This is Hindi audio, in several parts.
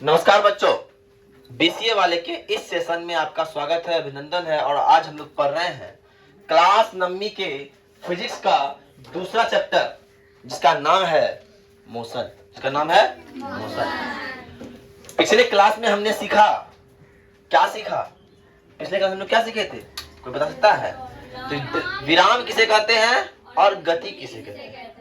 नमस्कार बच्चों, बीसीए वाले के इस सेशन में आपका स्वागत है, अभिनंदन है। और आज हम लोग पढ़ रहे हैं क्लास 9वीं के फिजिक्स का दूसरा चैप्टर, जिसका नाम है मोशन। पिछले क्लास में हमने सीखा, क्या सीखा? पिछले क्लास में हम लोग क्या सीखे थे? कोई बता सकता है? तो विराम किसे कहते हैं और गति किसे कहते हैं?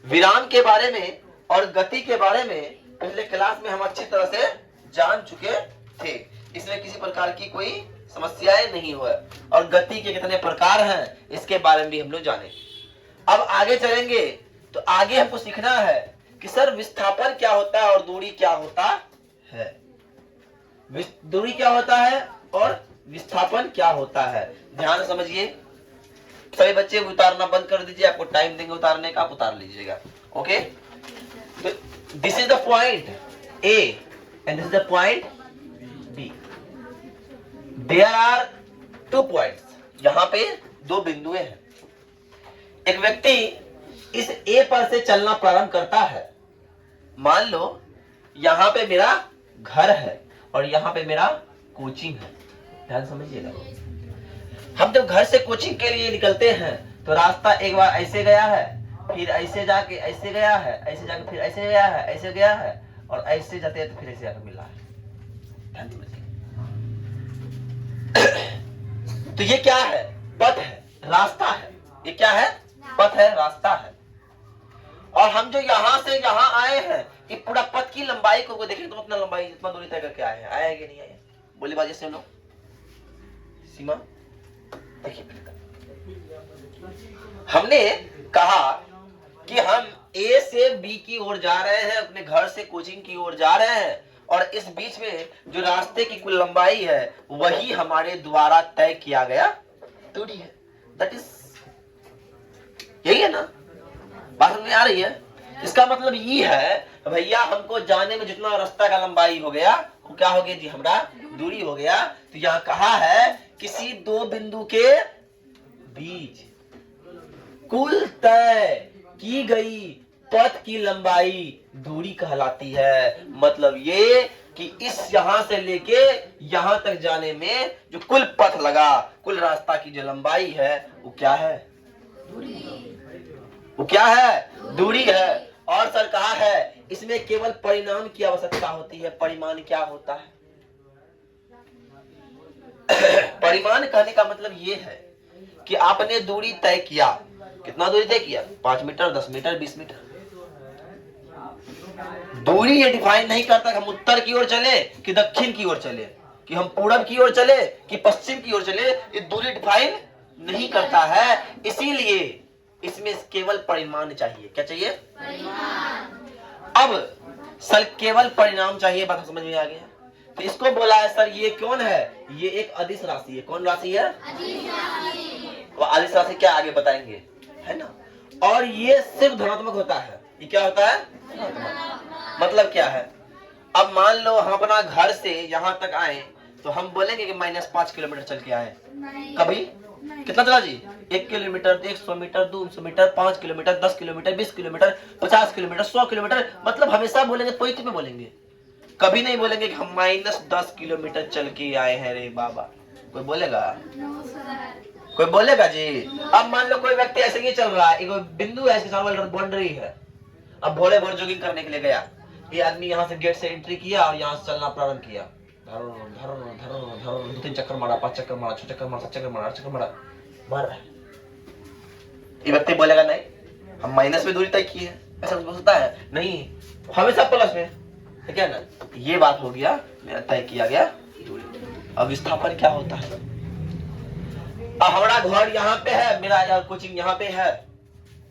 विराम के बारे में और गति के बारे में पिछले क्लास में हम अच्छी तरह से जान चुके थे, इसमें किसी प्रकार की कोई समस्याएं नहीं हुआ। और गति के कितने प्रकार हैं इसके बारे में भी हम लोग जाने। अब आगे चलेंगे तो आगे हमको सीखना है कि सर विस्थापन क्या होता है और दूरी क्या होता है। दूरी क्या होता है और विस्थापन क्या होता है, ध्यान समझिए। सभी बच्चे उतारना बंद कर दीजिए, आपको टाइम देंगे उतारने का, आप उतार लीजिएगा। ओके, तो this is the point A and this is the point B. There are 2 points. यहाँ पे 2 बिंदुएं हैं। एक व्यक्ति इस A पर से चलना प्रारंभ करता है। मान लो यहाँ पे मेरा घर है और यहाँ पे मेरा कोचिंग है। ध्यान समझिएगा, हम जब घर से कोचिंग के लिए निकलते हैं तो रास्ता एक बार ऐसे गया है, फिर ऐसे जाके ऐसे गया है, ऐसे जाके फिर ऐसे गया है, ऐसे गया है, और ऐसे जाते हैं तो फिर ऐसे जाकर मिला है। ध्यान समझिए। तो ये क्या है? पथ है, रास्ता है। ये क्या है? पथ है, रास्ता है। और हम जो यहाँ से यहाँ आए हैं, ये पूरा पथ की लंबाई को देखें तो उतना लंबाई, इतना दूरी तय करके आए हैं। आया कि नहीं आया? बोली बाजी से लोग। सीमा देखिए, हमने कहा कि हम A से B की ओर जा रहे हैं, अपने घर से कोचिंग की ओर जा रहे हैं, और इस बीच में जो रास्ते की कुल लंबाई है वही हमारे द्वारा तय किया गया दूरी है। दैट इज, यही है ना? बात समझ में आ रही है? इसका मतलब ये है भैया, हमको जाने में जितना रास्ता का लंबाई हो गया वो क्या हो गया जी? हमारा दूरी हो गया। तो यहाँ कहा है किसी 2 बिंदु के बीच कुल तय की गई पथ की लंबाई दूरी कहलाती है। मतलब ये कि इस यहां से लेके यहां तक जाने में जो कुल पथ लगा, कुल रास्ता की जो लंबाई है वो क्या है? दूरी। वो क्या है? दूरी है। और सर कहा है इसमें केवल परिमाण की आवश्यकता होती है। परिमाण क्या होता है? परिमाण कहने का मतलब ये है कि आपने दूरी तय किया। कितना दूरी तय किया? 5 मीटर, 10 मीटर, 20 मीटर। दूरी ये डिफाइन नहीं करता कि हम उत्तर की ओर चले कि दक्षिण की ओर चले, कि हम पूरब की ओर चले कि पश्चिम की ओर चले। ये दूरी डिफाइन नहीं करता है। इसीलिए इसमें केवल परिमाण चाहिए। क्या चाहिए? परिमाण। अब सर केवल परिणाम चाहिए, बात समझ में आ गया? तो इसको बोला है सर ये कौन है? ये एक अदिश राशि है। कौन राशि है? अदिश राशि। वो अदिश राशि क्या आगे बताएंगे, है ना? और ये सिर्फ धनात्मक होता है। ये क्या होता है? मतलब क्या है? अब मान लो हम अपना घर से यहाँ तक आए तो हम बोलेंगे कि -5 किलोमीटर चल के आए। कभी कितना चला जी? 1 kilometre, 100 metre, 200 metre, 5 kilometre, 10 kilometre, 20 kilometre, 50 kilometre, 100 kilometre. मतलब हमेशा बोलेंगे पॉइंट में बोलेंगे, कभी नहीं बोलेंगे कि हम -10 किलोमीटर चल के आए हैं रे बाबा। कोई बोलेगा? कोई बोलेगा जी? अब मान लो कोई व्यक्ति ऐसे ही चल रहा है, एक बिंदु है, इसके सामने बाउंड्री है। अब भोले भोले जॉगिंग करने के लिए गया, ये आदमी यहाँ से गेट से एंट्री किया और यहाँ से चलना प्रारंभ किया। धरो धरो धरो धरो 2-3 चक्कर मारा, 5 चक्कर मारा, 6 चक्कर मारा, 7 चक्कर मारा, 8 चक्कर मारा, मार रहा है। ये व्यक्ति बोलेगा नहीं हम माइनस में दूरी तय की है, ऐसा कुछ होता है नहीं, हमेशा प्लस में है। क्या ना? ये बात हो गया, मेरा तय किया गया दूरी। अब विस्थापन क्या होता है? अब हमारा घर यहाँ पे है, मेरा कोचिंग यहाँ पे है,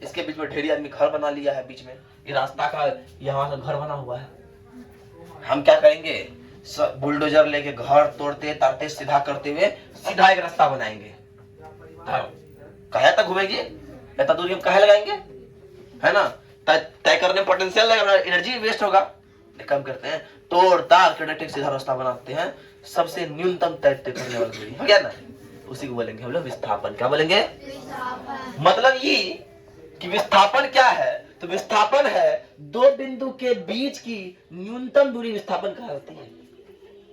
इसके बीच में ढेरी आदमी घर बना लिया है। बीच में ये रास्ता का यहाँ से घर बना हुआ है। हम क्या करेंगे? बुलडोजर लेके घर तोड़ते ताड़ते सीधा करते हुए सीधा एक रास्ता बनाएंगे। कहाँ तक घूमेगी? इतना दूरी हम कहाँ लगाएंगे, है ना? तय करने पोटेंशियल लगेगा, एनर्जी वेस्ट होगा। कम करते हैं, तोड़ ताड़ के सीधा रास्ता बनाते हैं, सबसे न्यूनतम तय करने वाली दूरी हो गया ना, उसी को बोलेंगे हम लोग विस्थापन। क्या बोलेंगे? विस्थापन। मतलब ये कि विस्थापन क्या है? तो विस्थापन है 2 दो बिंदु के बीच की न्यूनतम दूरी विस्थापन कहलाती है।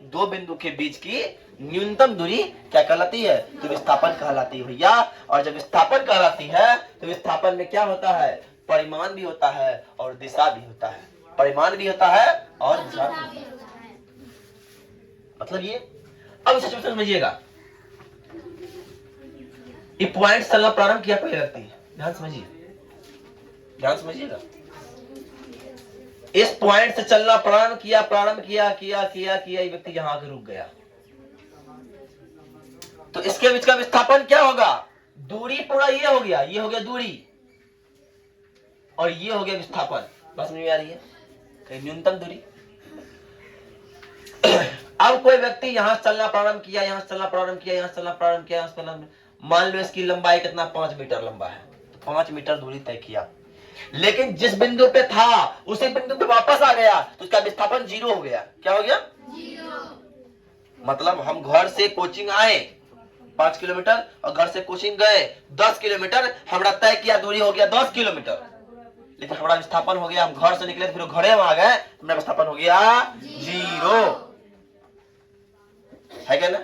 दो बिंदु के बीच की न्यूनतम दूरी क्या कहलाती है? तो विस्थापन कहलाती है भैया। और जब विस्थापन कहलाती है तो विस्थापन में क्या होता है? परिमाण भी होता है और दिशा भी होता है। परिमाण भी होता है और दिशा भी होता है। मतलब ये, अब इसे समझिएगा। ये पॉइंट चलना प्रारंभ किया पहले लगती है, ध्यान समझिए, ध्यान समझिएगा। इस पॉइंट से चलना प्रारंभ किया ये व्यक्ति यहां आके रुक गया। तो इसके बीच का विस्थापन क्या होगा? दूरी पूरा ये हो गया, ये हो गया दूरी और ये हो गया विस्थापन। बस समझ में आ रही है? न्यूनतम दूरी। अब कोई व्यक्ति यहां चलना प्रारंभ किया, यहां चलना प्रारंभ किया, यहां चलना प्रारंभ किया, यहां चलना, मान लो इसकी लंबाई कितना? 5 मीटर लंबा है। तो 5 मीटर दूरी तय किया, लेकिन जिस बिंदु पे था उसी बिंदु पे वापस आ गया तो उसका विस्थापन 0 हो गया। क्या हो गया? 0। मतलब हम घर से कोचिंग आए 5 किलोमीटर और घर से कोचिंग गए 10 किलोमीटर, हमारा तय किया दूरी हो गया 10 किलोमीटर, लेकिन हमारा विस्थापन हो गया, हम घर से निकले फिर घरे में आ गए, हमारा विस्थापन हो गया 0। है क्या ना?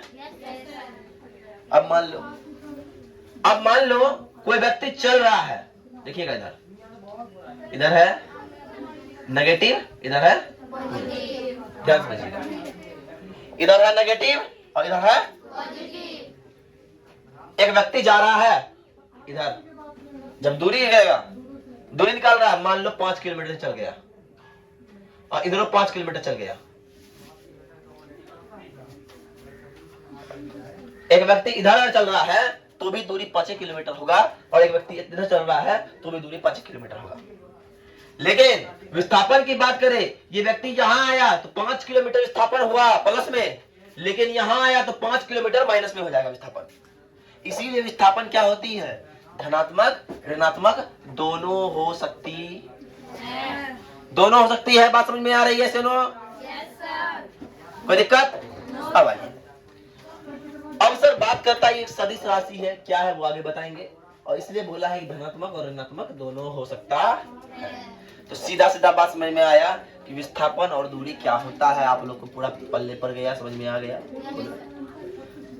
अब मान लो कोई व्यक्ति चल रहा है, देखिएगा इधर है नेगेटिव, इधर है पॉजिटिव, ध्यान समझिएगा। इधर है नेगेटिव और इधर है पॉजिटिव। एक व्यक्ति जा रहा है इधर, जब दूरी निकाल रहा है, मान लो 5 किलोमीटर चल गया और इधर 5 किलोमीटर चल गया। एक व्यक्ति इधर चल रहा है तो भी दूरी 5 किलोमीटर होगा और एक व्यक्ति इधर चल रहा है तो भी दूरी 5 किलोमीटर होगा। लेकिन विस्थापन की बात करें, ये व्यक्ति यहां आया तो 5 किलोमीटर विस्थापन हुआ प्लस में, लेकिन यहां आया तो 5 किलोमीटर माइनस में हो जाएगा विस्थापन। इसीलिए विस्थापन क्या होती है? धनात्मक ऋणात्मक दोनों हो सकती है। दोनों हो सकती है। बात समझ में आ रही है? सुनो, कोई दिक्कत? अब आइए, अब सर बात करता है एक सदिश राशि है, क्या है वो आगे बताएंगे, और इसलिए बोला है कि धनात्मक और ऋणात्मक दोनों हो सकता है। तो सीधा सीधा बात समझ में आया कि विस्थापन और दूरी क्या होता है। आप लोग को पूरा पल्ले पर गया, समझ में आ गया।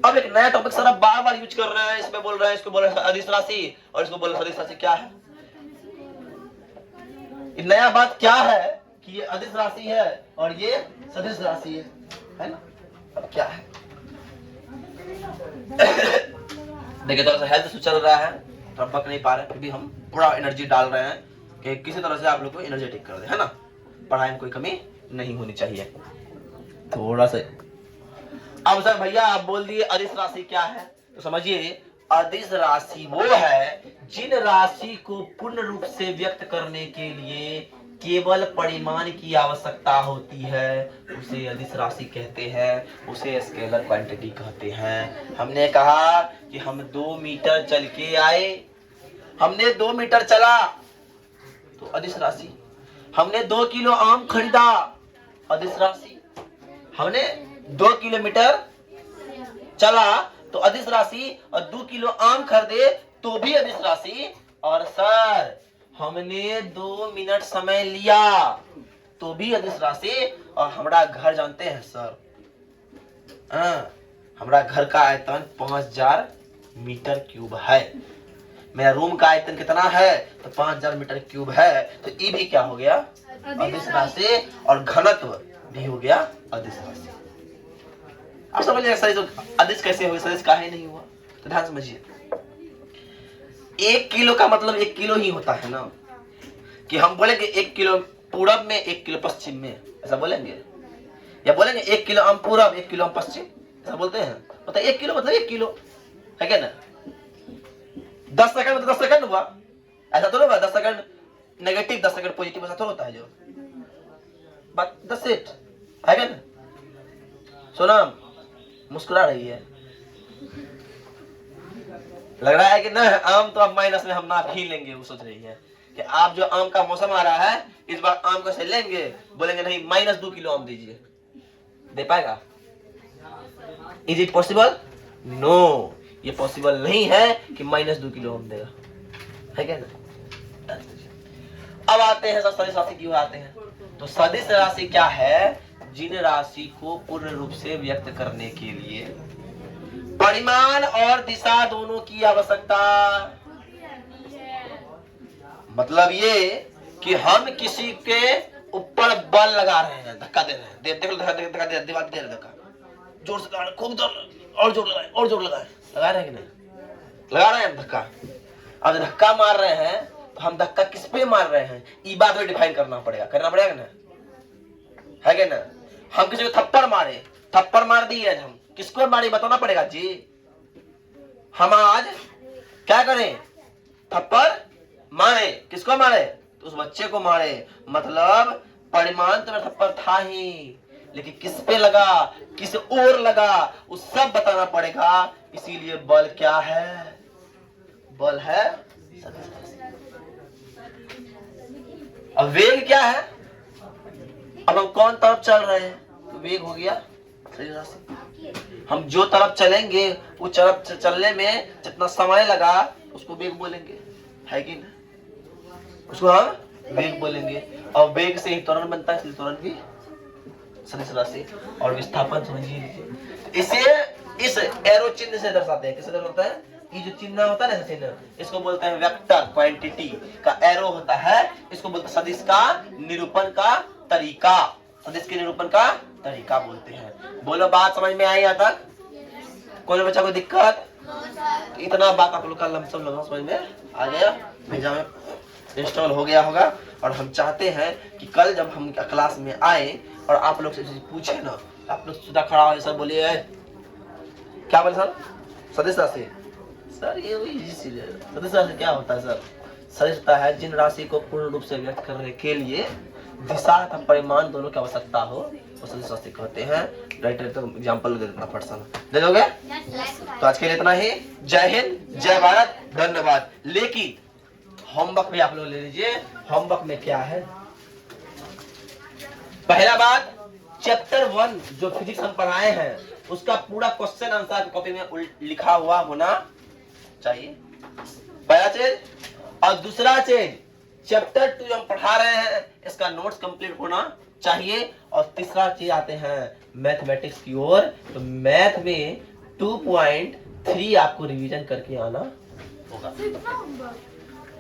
अब एक नया टॉपिक सर बार बार यूज कर रहे हैं, इसमें बोल रहे हैं, इसको बोल रहे हैं अदिश राशि और इसको बोल रहे हैं सदिश राशि। क्या है नया बात? क्या है कि ये अदिश राशि है और ये सदिश राशि है ना? अब क्या है? देखिए थोड़ा सा हेल्थ इशू चल रहा है, थोड़ा पक नहीं पा रहे, फिर भी हम पूरा एनर्जी डाल रहे हैं कि किसी तरह से आप लोग को एनर्जेटिक कर दे, है ना? पढ़ाई में कोई कमी नहीं होनी चाहिए। थोड़ा सा अब सर भैया आप बोल दिए अदिश राशि क्या है, तो समझिए अदिश राशि वो है जिन राशि को पूर्ण रूप से व्यक्त करने के लिए केवल परिमाण की आवश्यकता होती है, उसे अदिश राशि कहते हैं, उसे स्केलर क्वांटिटी कहते हैं। हमने कहा कि हम 2 मीटर चल के आए, हमने 2 मीटर चला तो अदिश राशि। हमने 2 किलो आम खरीदा, अदिश राशि। हमने 2 किलोमीटर चला तो अदिश राशि, और 2 किलो आम खरीदे तो भी अदिश राशि। और सर हमने 2 मिनट समय लिया तो भी अदिश राशि। और हमारा घर जानते हैं सर, हमारा घर का आयतन 5000 मीटर क्यूब है। मेरा रूम का आयतन कितना है? तो 5000 मीटर क्यूब है। तो ये भी क्या हो गया? अदिश राशि। और घनत्व भी हो गया अदिश राशि। आप समझ लिया सर, तो अदिश कैसे हुआ, सदिश काहे नहीं हुआ? तो ध्यान समझिए, 1 किलो का मतलब 1 किलो ही होता है ना, कि हम बोलेंगे 1 किलो पूरब में 1 किलो पश्चिम में, ऐसा बोलेंगे? या बोलेंगे 1 किलो आम पूरब 1 किलो आम पश्चिम, ऐसा बोलते हैं? मतलब 1 किलो मतलब 1 किलो है क्या ना? 10 सेकंड मतलब 10 सेकंड हुआ, ऐसा तो होगा? 10 सेकंड नेगेटिव 10 सेकंड पॉजिटिव, ऐसा तो होता है जो बात। 10 सेट है क्या ना? सोनम मुस्कुरा रही है, लग रहा है कि ना आम तो अब माइनस में हम ना ही लेंगे। वो सोच रही है कि आप जो आम का मौसम आ रहा है इस बार आम कैसे लेंगे, बोलेंगे नहीं -2 किलो आम दीजिए। दे पाएगा? Is it possible? नो, ये पॉसिबल नहीं है कि -2 किलो आम देगा, है क्या ना? अब आते हैं सदिश राशि की ओर आते हैं। तो सदिश राशि क्या है? जिन राशि को पूर्ण रूप से व्यक्त करने के लिए परिमाण और दिशा दोनों की आवश्यकता। मतलब ये कि हम किसी के ऊपर बल लगा रहे हैं, धक्का दे रहे हैं, दीवार दे रहे धक्का, जोर से लगा रहे हैं, खूब जोर, और जोर लगाए, और जोर लगाए, लगा रहे हैं कि नहीं? लगा रहे हैं धक्का। अब धक्का मार रहे हैं तो हम धक्का किस पे मार रहे हैं, ये बात में डिफाइन करना पड़ेगा ना, है क्या ना? हम किसी को थप्पड़ मारे, थप्पड़ मार दिए आज, हम किसको मारे बताना पड़ेगा जी। हम आज क्या करें? थप्पड़ मारे, किसको मारे? तो उस बच्चे को मारे। मतलब परिमाण तो मेरा थप्पड़ था ही, लेकिन किस पे लगा, किस ओर लगा, उस सब बताना पड़ेगा। इसीलिए बल क्या है? बल है सदिश राशि। अब वेग क्या है? अब हम कौन तरफ चल रहे हैं तो वेग हो गया सदिश राशि। हम जो तरफ चलेंगे वो तरफ चलने में जितना समय लगा उसको वेग बोलेंगे, है कि नहीं? उसको हम वेग बोलेंगे। और वेग से ही त्वरण बनता है, इसलिए त्वरण भी सदिश राशि। और विस्थापन समझिए, इसे इस एरो चिन्ह से दर्शाते हैं। किससे दर्शाता है? ये जो चिन्ह होता है ना, चिन्ह, इसको बोलते हैं वेक्टर। क्वांटिटी का एरो होता है, इसको बोलते हैं सदिश का निरूपण का तरीका। सदिश के निरूपण का तरीका बोलते हैं। बोलो बात समझ में आई यहाँ तक? कोई बच्चा को दिक्कत? इतना बात आप लोग का लमसम लगभग समझ में आ गया, भेजा में इंस्टॉल हो गया होगा। और हम चाहते हैं कि कल जब हम क्लास में आए और आप लोग से पूछे ना, आप लोग सीधा खड़ा हो, सर बोलिए क्या बोले सर? सदिश राशि सर, ये वही सदिश राशि क्या होता है सर? सदिश होता है जिन राशि को पूर्ण रूप से व्यक्त करने के लिए दिशा तथा परिमाण दोनों की आवश्यकता हो, वो सदिश राशि कहते हैं। राइटर तो एग्जांपल दे देना, पर्सन दे दोगे? तो आज के लिए इतना ही। जय हिंद, जय भारत, धन्यवाद। लेकिन होमवर्क भी आप लोग ले लीजिए। होमवर्क में क्या है? पहला बात, चैप्टर 1 जो फिजिक्स हम पढ़ाए हैं उसका पूरा क्वेश्चन आंसर कॉपी में लिखा हुआ होना चाहिए, पहला चीज। और दूसरा चीज, चैप्टर 2 हम पढ़ा रहे हैं इसका नोट्स कंप्लीट होना चाहिए। और तीसरा चीज आते हैं मैथमेटिक्स की ओर। तो मैथ में 2.3 आपको रिवीजन करके आना होगा।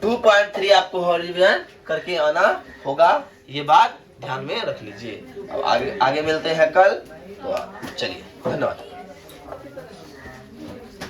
2.3 आपको रिवीजन करके आना होगा, ये बात ध्यान में रख लीजिए। अब आगे मिलते हैं कल। तो चलिए, धन्यवाद।